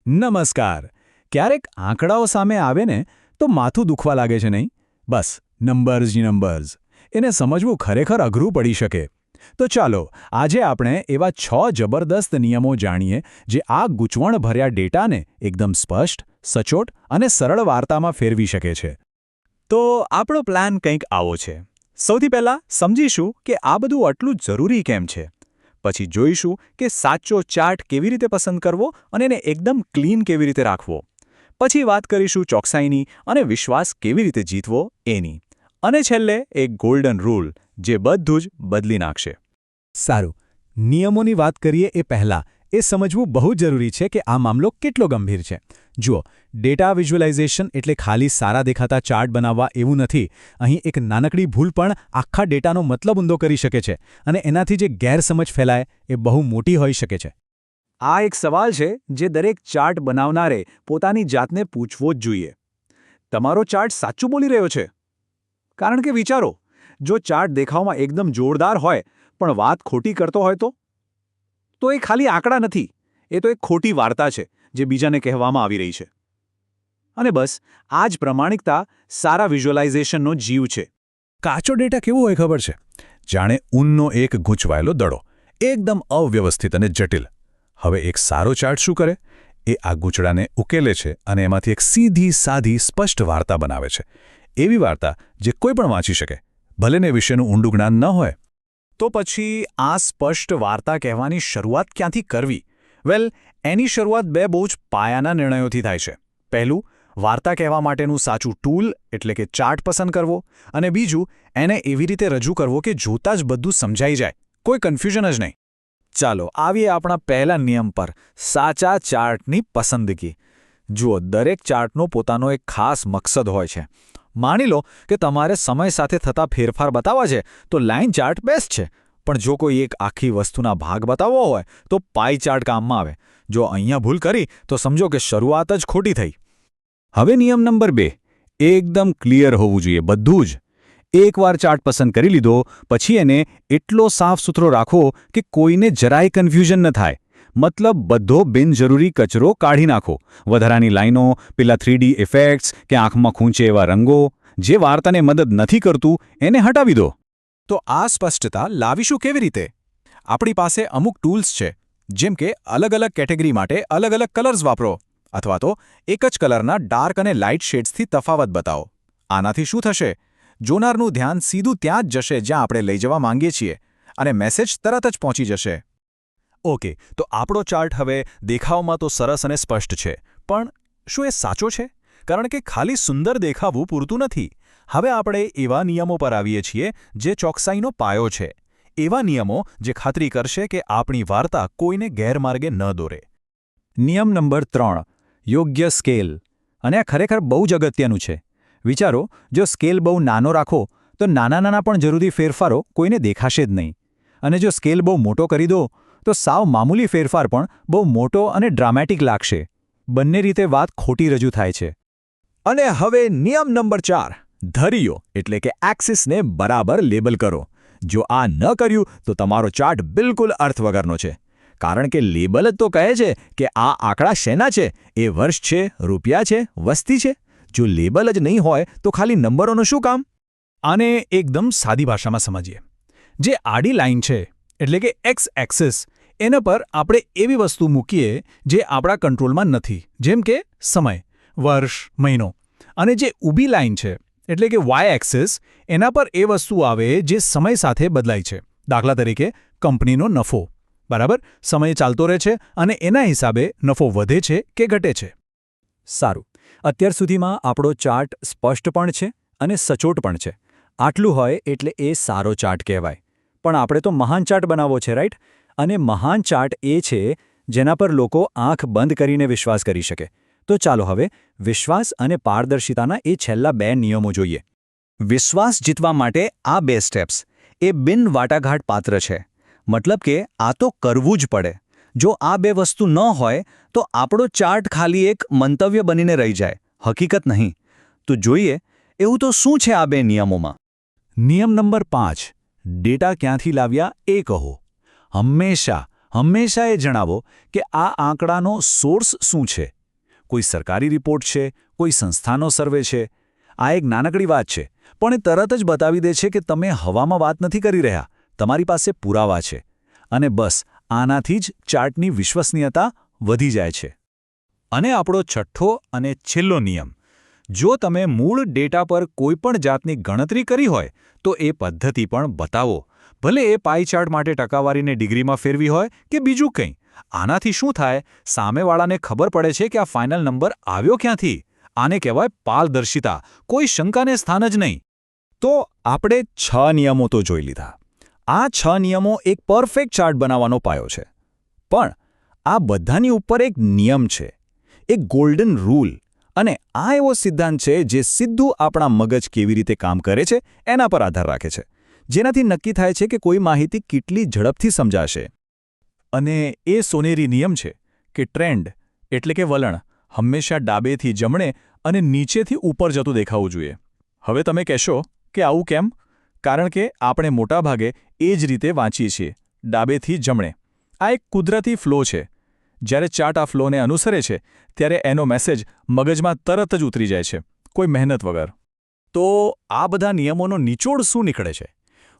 નમસ્કાર. ક્યારેક આંકડાઓ સામે આવે ને તો માથું દુખવા લાગે છે નહીં? બસ નંબર્સ જી નંબર્સ. એને સમજવું ખરેખર અઘરું પડી શકે. તો ચાલો આજે આપણે એવા 6 જબરદસ્ત નિયમો જાણીએ જે આ ગૂંચવણભર્યા ડેટાને એકદમ સ્પષ્ટ, સચોટ અને સરળ વાર્તામાં ફેરવી શકે છે. તો આપણો પ્લાન કંઈક આવો છે. સૌથી પહેલાં સમજીશું કે આ બધું આટલું જરૂરી કેમ છે. પછી જોઈશું કે સાચો ચાર્ટ કેવી રીતે પસંદ કરવો અને એને એકદમ ક્લીન કેવી રીતે રાખવો. પછી વાત કરીશું ચોકસાઈની અને વિશ્વાસ કેવી રીતે જીતવો એની. અને છેલ્લે એક ગોલ્ડન રૂલ જે બધું જ બદલી નાખશે. સારું, નિયમોની વાત કરીએ એ પહેલાં એ સમજવું બહુ જરૂરી છે કે આ મામલો કેટલો ગંભીર છે. જુઓ, ડેટા વિઝ્યુલાઇઝેશન એટલે ખાલી સારા દેખાતા ચાર્ટ બનાવવા એવું નથી. અહીં એક નાનકડી ભૂલ પણ આખા ડેટાનો મતલબ ઊંધો કરી શકે છે અને એનાથી જે ગેરસમજ ફેલાય એ બહુ મોટી હોઈ શકે છે. આ એક સવાલ છે જે દરેક ચાર્ટ બનાવનારે પોતાની જાતને પૂછવો જ જોઈએ. તમારો ચાર્ટ સાચું બોલી રહ્યો છે? કારણ કે વિચારો, જો ચાર્ટ દેખાવમાં એકદમ જોરદાર હોય પણ વાત ખોટી કરતો હોય તો એ ખાલી આંકડા નથી, એ તો એક ખોટી વાર્તા છે જે બીજાને કહેવામાં આવી રહી છે. અને બસ આ જ પ્રમાણિકતા સારા વિઝ્યુલાઇઝેશનનો જીવ છે. કાચો ડેટા કેવો હોય ખબર છે? જાણે ઊનનો એક ગૂંચવાયેલો દડો, એકદમ અવ્યવસ્થિત અને જટિલ. હવે એક સારો ચાર્ટ શું કરે? એ આ ગૂંચડાને ઉકેલે છે અને એમાંથી એક સીધી સાધી સ્પષ્ટ વાર્તા બનાવે છે. એવી વાર્તા જે કોઈ પણ વાંચી શકે, ભલેને વિષયનું ઊંડું જ્ઞાન ન હોય. તો પછી આ સ્પષ્ટ વાર્તા કહેવાની શરૂઆત ક્યાંથી કરવી? વેલ, એની શરૂઆત બે બહુ જ પાયાના નિર્ણયોથી થાય છે. પહેલું, વાર્તા કહેવા માટેનું સાચું ટૂલ એટલે કે ચાર્ટ પસંદ કરવો. અને બીજું, એને એવી રીતે રજૂ કરવો કે જોતાં જ બધું સમજાઈ જાય, કોઈ કન્ફ્યુઝન જ નહીં. ચાલો આવીએ આપણા પહેલા નિયમ પર, સાચા ચાર્ટની પસંદગી. જુઓ, દરેક ચાર્ટનો પોતાનો એક ખાસ મકસદ હોય છે. માની લો કે તમારે સમય સાથે થતા ફેરફાર બતાવવા છે તો લાઇન ચાર્ટ બેસ્ટ છે. પણ જો કોઈ એક આખી વસ્તુના ભાગ બતાવવો હોય તો પાઈ ચાર્ટ કામમાં આવે. જો અહીંયા ભૂલ કરી તો સમજો કે શરૂઆત જ ખોટી થઈ. હવે નિયમ નંબર 2, એકદમ ક્લિયર હોવું જોઈએ બધું જ. એકવાર ચાર્ટ પસંદ કરી લીધો પછી એને એટલો સાફ સુથરો રાખો કે કોઈને જરાય કન્ફ્યુઝન ન થાય. મતલબ બધો બિનજરૂરી કચરો કાઢી નાખો. વધારાની લાઈનો, પેલા 3D ઇફેક્ટ્સ કે આંખમાં ખૂંચે એવા રંગો, જે વાર્તાને મદદ નથી કરતું એને હટાવી દો. તો આ સ્પષ્ટતા લાવીશું કેવી રીતે? આપણી પાસે અમુક ટૂલ્સ છે, જેમ કે અલગ અલગ કેટેગરી માટે અલગ અલગ કલર્સ વાપરો, અથવા તો એક જ કલરના ડાર્ક અને લાઇટ શેડ્સથી તફાવત બતાવો. આનાથી શું થશે? જોનારનું ધ્યાન સીધું ત્યાં જ જશે જ્યાં આપણે લઈ જવા માંગીએ છીએ, અને મેસેજ તરત જ પહોંચી જશે. ઓકે, તો આપણો ચાર્ટ હવે દેખાવમાં તો સરસ અને સ્પષ્ટ છે, પણ શું એ સાચો છે? કારણ કે ખાલી સુંદર દેખાવું પૂરતું નથી. હવે આપણે એવા નિયમો પર આવીએ છીએ જે ચોકસાઈનો પાયો છે. એવા નિયમો જે ખાતરી કરશે કે આપણી વાર્તા કોઈને ગેરમાર્ગે ન દોરે. નિયમ નંબર 3, યોગ્ય સ્કેલ. અને આ ખરેખર બહુ જ અગત્યનું છે. વિચારો, જો સ્કેલ બહુ નાનો રાખો તો નાના પણ જરૂરી ફેરફારો કોઈને દેખાશે જ નહીં. અને જો સ્કેલ બહુ મોટો કરી દો તો સાવ મામૂલી ફેરફાર પણ બહુ મોટો અને ડ્રામેટિક લાગશે. બંને રીતે વાત ખોટી રજૂ થાય છે. અને હવે નિયમ નંબર 4, ધરીઓ એટલે કે એક્સિસને બરાબર લેબલ કરો. જો આ ન કર્યું તો તમારો ચાર્ટ બિલકુલ અર્થ વગરનો છે. કારણ કે લેબલ જ તો કહે છે કે આ આંકડા શેના છે? એ વર્ષ છે, રૂપિયા છે, વસ્તી છે? જો લેબલ જ નહીં હોય તો ખાલી નંબરોનું શું કામ? આને એકદમ સાદી ભાષામાં સમજીએ. જે આડી લાઇન છે એટલે કે એક્સ એક્સિસ, એના પર આપણે એવી વસ્તુ મૂકીએ જે આપણા કંટ્રોલમાં નથી, જેમ કે સમય, વર્ષ, મહિનો. અને જે ઊભી લાઇન છે એટલે કે વાય એક્સિસ, એના પર એ વસ્તુ આવે જે સમય સાથે બદલાય છે. દાખલા તરીકે કંપનીનો નફો. બરાબર, સમય ચાલતો રહે છે અને એના હિસાબે નફો વધે છે કે ઘટે છે. સારું, અત્યાર સુધીમાં આપણો ચાર્ટ સ્પષ્ટ પણ છે અને સચોટ પણ છે. આટલું હોય એટલે એ સારો ચાર્ટ કહેવાય. પણ આપણે તો મહાન ચાર્ટ બનાવવો છે, રાઈટ? અને મહાન ચાર્ટ એ છે જેના પર લોકો આંખ બંધ કરીને વિશ્વાસ કરી શકે. તો ચાલો હવે વિશ્વાસ અને પારદર્શિતાના એ છેલ્લા 2 નિયમો જોઈએ. વિશ્વાસ જીતવા માટે આ 2 સ્ટેપ્સ એ બિન વાટાઘાટ પાત્ર છે. મતલબ કે આ તો કરવું જ પડે. જો આ 2 વસ્તુ ન હોય તો આપણો ચાર્ટ ખાલી એક મંતવ્ય બનીને રહી જાય, હકીકત નહીં. તો જોઈએ એવું તો શું છે આ 2 નિયમોમાં? નિયમ નંબર 5, ડેટા ક્યાંથી લાવ્યા એ કહો. હંમેશા એ જણાવો કે આ આંકડાનો સોર્સ શું છે. કોઈ સરકારી રિપોર્ટ છે, કોઈ સંસ્થાનો સર્વે છે. આ એક નાનકડી વાત છે, પણ એ તરત જ બતાવી દે છે કે તમે હવામાં વાત નથી કરી રહ્યા, તમારી પાસે પુરાવા છે. અને બસ આનાથી જ ચાર્ટની વિશ્વસનીયતા વધી જાય છે. અને આપણો છઠ્ઠો અને છેલ્લો નિયમ: જો તમે મૂળ ડેટા પર કોઈપણ જાતની ગણતરી કરી હોય તો એ પદ્ધતિ પણ બતાવો, ભલે એ પાઈ ચાર્ટ માટે ટકાવારીને ડિગ્રીમાં ફેરવી હોય કે બીજું કંઈ. આનાથી શું થાય? સામેવાળાને ખબર પડે છે કે આ ફાઇનલ નંબર આવ્યો ક્યાંથી. આને કહેવાય પારદર્શિતા, કોઈ શંકાને સ્થાન જ નહીં. તો આપણે 6 નિયમો તો જોઈ લીધા. આ 6 નિયમો એક પરફેક્ટ ચાર્ટ બનાવવાનો પાયો છે. પણ આ બધાની ઉપર એક નિયમ છે, એક ગોલ્ડન રૂલ. અને આ એવો સિદ્ધાંત છે જે સીધું આપણા મગજ કેવી રીતે કામ કરે છે એના પર આધાર રાખે છે, જેનાથી નક્કી થાય છે કે કોઈ માહિતી કેટલી ઝડપથી સમજાશે. અને એ સોનેરી નિયમ છે કે ટ્રેન્ડ એટલે કે વલણ હંમેશા ડાબેથી જમણે અને નીચેથી ઉપર જતું દેખાવું જોઈએ. હવે તમે કહેશો કે આવું કેમ? કારણ કે આપણે મોટાભાગે એ જ રીતે વાંચીએ છીએ, ડાબેથી જમણે. આ એક કુદરતી ફ્લો છે. જ્યારે ચાર્ટ આ ફ્લોને અનુસરે છે ત્યારે એનો મેસેજ મગજમાં તરત જ ઉતરી જાય છે, કોઈ મહેનત વગર. તો આ બધા નિયમોનો નિચોડ શું નીકળે છે?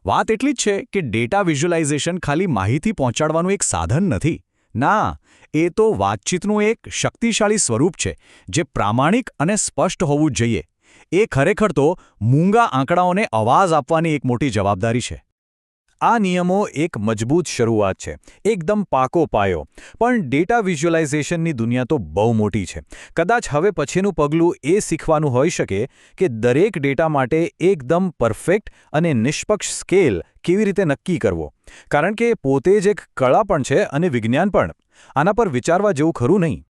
વાત એટલી જ છે કે ડેટા વિઝ્યુલાઇઝેશન ખાલી માહિતી પહોંચાડવાનું એક સાધન નથી. ના, એ તો વાતચીતનું એક શક્તિશાળી સ્વરૂપ છે જે પ્રામાણિક અને સ્પષ્ટ હોવું જ જોઈએ. એ ખરેખર તો મૂંગા આંકડાઓને અવાજ આપવાની એક મોટી જવાબદારી છે. આ નિયમો એક મજબૂત શરૂઆત છે, એકદમ પાકો પાયો. પણ ડેટા વિઝ્યુલાઇઝેશનની દુનિયા તો બહુ મોટી છે. કદાચ હવે પછીનું પગલું એ શીખવાનું હોઈ શકે કે દરેક ડેટા માટે એકદમ પરફેક્ટ અને નિષ્પક્ષ સ્કેલ કેવી રીતે નક્કી કરવો. કારણ કે પોતે જ એક કળા પણ છે અને વિજ્ઞાન પણ. આના પર વિચારવા જેવું ખરું નહીં?